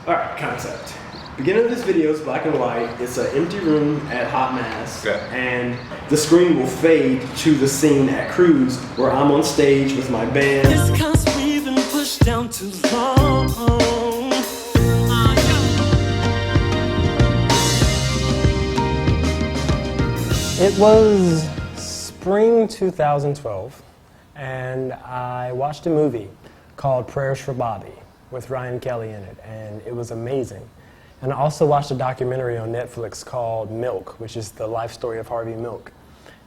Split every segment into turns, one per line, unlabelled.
Alright, concept. Beginning of this video is black and white. It's an empty room at Hot Mass.
Okay.
And the screen will fade to the scene at Cruise where I'm on stage with my band.
It's 'cause we've been pushed down too long.
It was spring 2012, and I watched a movie called Prayers for Bobby with Ryan Kelly in it, and it was amazing. And I also watched a documentary on Netflix called Milk, which is the life story of Harvey Milk.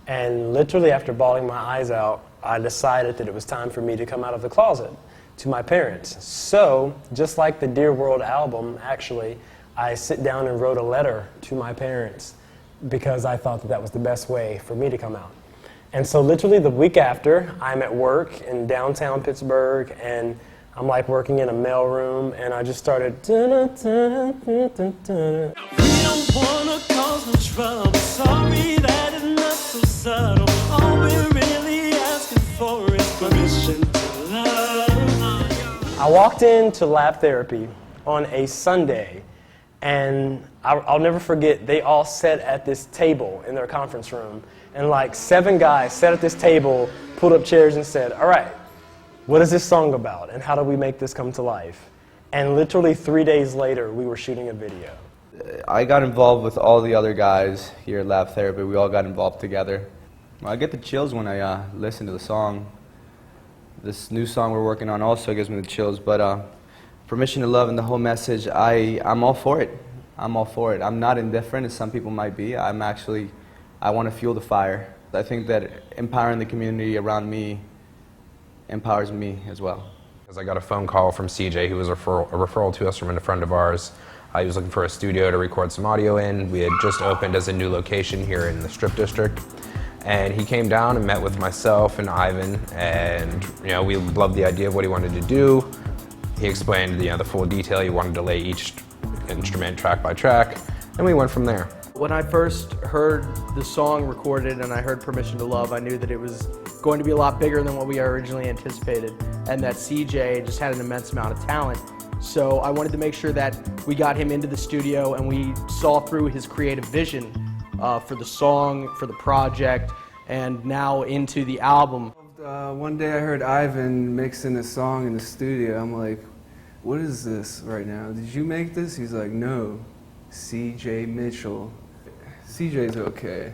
And literally after bawling my eyes out, I decided that it was time for me to come out of the closet to my parents. So, just like the Dear World album, actually, I sit down and wrote a letter to my parents because I thought that that was the best way for me to come out. And so literally the week after, I'm at work in downtown Pittsburgh, and I'm like working in a mailroom, and I just started.
We don't wanna cause no trouble. Sorry that it's not so subtle. All we're really asking for is permission to love.
I walked into lab therapy on a Sunday, and I'll never forget, they all sat at this table in their conference room, and like 7 guys sat at this table, pulled up chairs and said, all right, what is this song about, and how do we make this come to life? And literally 3 days later, we were shooting a video.
I got involved with all the other guys here at Lab Therapy. We all got involved together. I get the chills when I listen to the song. This new song we're working on also gives me the chills, but Permission to Love and the whole message, I'm all for it. I'm all for it. I'm not indifferent, as some people might be. I want to fuel the fire. I think that empowering the community around me empowers me as well.
Because I got a phone call from CJ, who was a referral to us from a friend of ours. He was looking for a studio to record some audio in. We had just opened as a new location here in the Strip District. And he came down and met with myself and Ivan, and we loved the idea of what he wanted to do. He explained the full detail. He wanted to lay each instrument track by track, and we went from there.
When I first heard the song recorded and I heard Permission to Love, I knew that it was going to be a lot bigger than what we originally anticipated, and that CJ just had an immense amount of talent. So I wanted to make sure that we got him into the studio and we saw through his creative vision for the song, for the project, and now into the album.
One day I heard Ivan mixing a song in the studio. I'm like, what is this right now? Did you make this? He's like, no, CJ Mitchell. CJ's okay.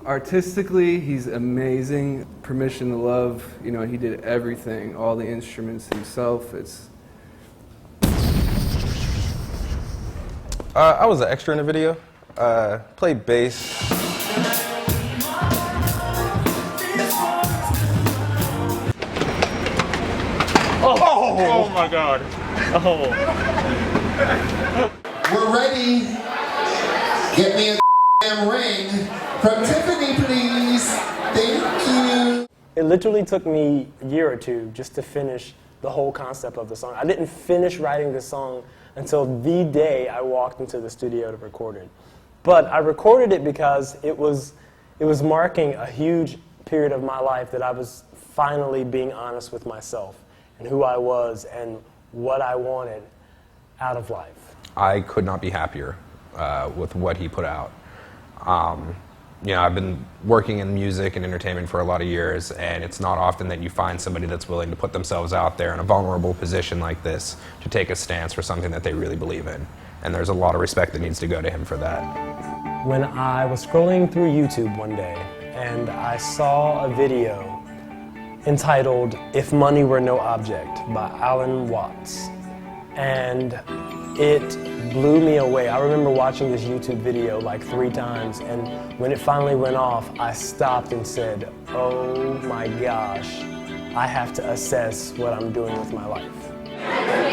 Artistically, he's amazing. Permission to Love, he did everything, all the instruments himself.
I was an extra in the video. Played bass.
Oh my God. Oh.
We're ready. Get me a damn ring from Tiffany, please. Thank you.
It literally took me a year or two just to finish the whole concept of the song. I didn't finish writing the song until the day I walked into the studio to record it. But I recorded it because it was marking a huge period of my life that I was finally being honest with myself and who I was and what I wanted out of life.
I could not be happier with what he put out. I've been working in music and entertainment for a lot of years, and it's not often that you find somebody that's willing to put themselves out there in a vulnerable position like this to take a stance for something that they really believe in. And there's a lot of respect that needs to go to him for that.
When I was scrolling through YouTube one day, and I saw a video entitled If Money Were No Object by Alan Watts. And it blew me away. I remember watching this YouTube video like 3 times, and when it finally went off, I stopped and said, oh my gosh, I have to assess what I'm doing with my life.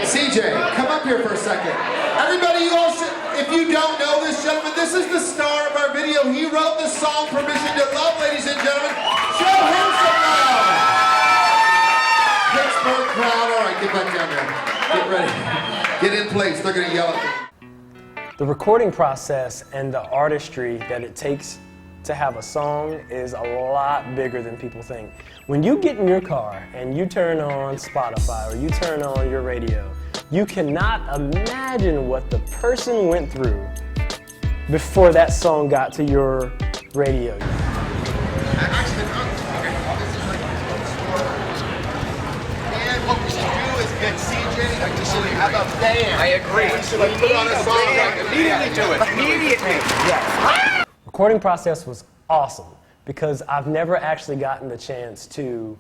CJ, come up here for a second. Everybody, you all should, if you don't know this gentleman, this is the star of our video. He wrote the song Permission to Love, ladies and gentlemen. Show him some love. Pittsburgh crowd. All right, get back down there. Get ready. Get in place. They're going to yell at me.
The recording process and the artistry that it takes to have a song is a lot bigger than people think. When you get in your car and you turn on Spotify or you turn on your radio, You cannot imagine what the person went through before that song got to your radio.
And what we should do is get CJ to have a band. I agree. We should put on a song. Immediately do it. Immediately.
Yes. Recording process was awesome because I've never actually gotten the chance to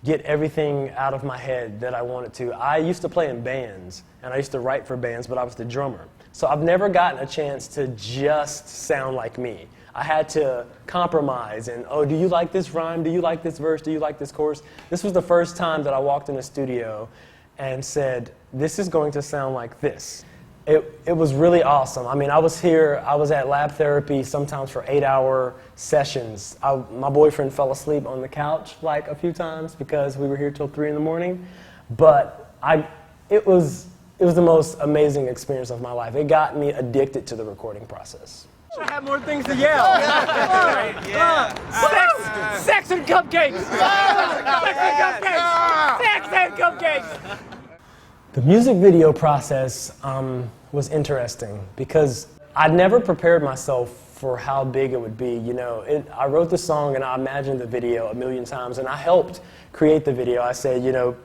get everything out of my head that I wanted to. I used to play in bands, and I used to write for bands, but I was the drummer. So I've never gotten a chance to just sound like me. I had to compromise and, oh, do you like this rhyme? Do you like this verse? Do you like this chorus? This was the first time that I walked in the studio and said, this is going to sound like this. It was really awesome. I mean, I was at lab therapy sometimes for 8-hour sessions. My boyfriend fell asleep on the couch like a few times because we were here till 3 in the morning. But it was the most amazing experience of my life. It got me addicted to the recording process.
I have more things to yell. Sex and cupcakes! Sex and cupcakes! Sex and cupcakes!
The music video process was interesting because I'd never prepared myself for how big it would be. You know, I wrote the song and I imagined the video a million times, and I helped create the video. I said, you know,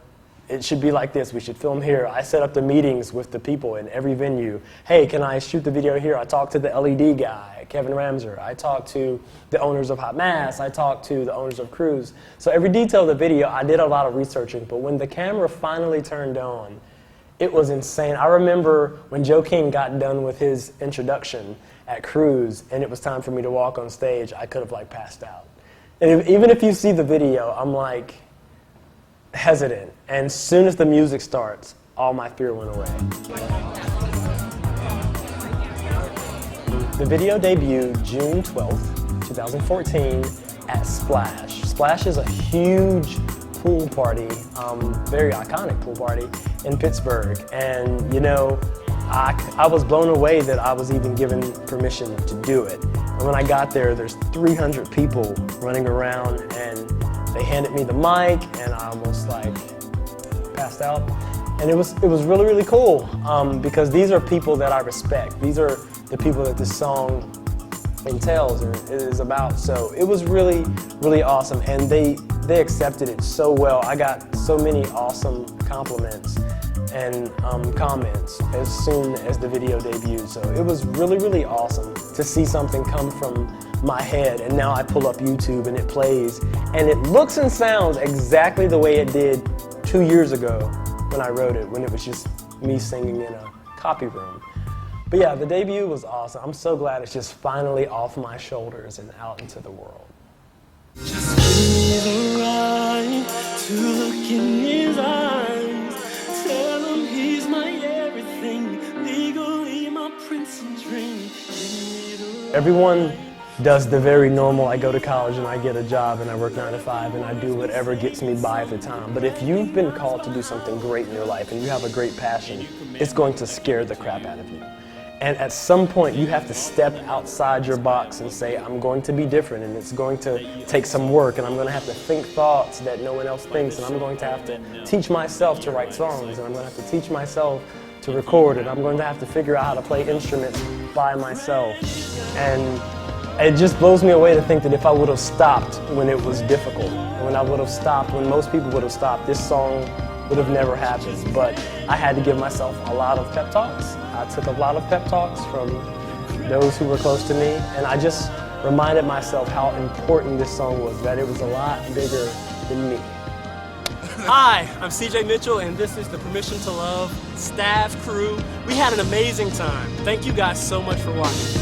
it should be like this. We should film here. I set up the meetings with the people in every venue. Hey, can I shoot the video here? I talked to the LED guy, Kevin Ramser. I talked to the owners of Hot Mass. I talked to the owners of Cruise. So every detail of the video, I did a lot of researching. But when the camera finally turned on, it was insane. I remember when Joe King got done with his introduction at Cruise and it was time for me to walk on stage, I could have passed out. And even if you see the video, I'm hesitant. And as soon as the music starts, all my fear went away. The video debuted June 12th, 2014 at Splash. Splash is a huge pool party, very iconic pool party in Pittsburgh. And you know, I was blown away that I was even given permission to do it. And when I got there, there's 300 people running around, and they handed me the mic, and I almost passed out. And it was really, really cool because these are people that I respect. These are the people that this song entails and it is about. So it was really, really awesome, and they accepted it so well. I got so many awesome compliments and comments as soon as the video debuted. So it was really, really awesome to see something come from my head, and now I pull up YouTube and it plays, and it looks and sounds exactly the way it did 2 years ago when I wrote it, when it was just me singing in a copy room. But yeah, the debut was awesome. I'm so glad it's just finally off my shoulders and out into the world.
Just give me the right to look in his eyes. Tell him he's my everything, legally my prince and dream.
Everyone does the very normal, I go to college and I get a job and I work 9 to 5 and I do whatever gets me by at the time. But if you've been called to do something great in your life and you have a great passion, it's going to scare the crap out of you. And at some point you have to step outside your box and say, I'm going to be different, and it's going to take some work, and I'm going to have to think thoughts that no one else thinks, and I'm going to have to teach myself to write songs, and I'm going to have to teach myself to record, and I'm going to have to figure out how to play instruments by myself. And it just blows me away to think that if I would have stopped when it was difficult, when I would have stopped, when most people would have stopped, this song would have never happened. But I had to give myself a lot of pep talks. I took a lot of pep talks from those who were close to me, and I just reminded myself how important this song was, that it was a lot bigger than me.
Hi, I'm CJ Mitchell, and this is the Permission to Love staff crew. We had an amazing time. Thank you guys so much for watching.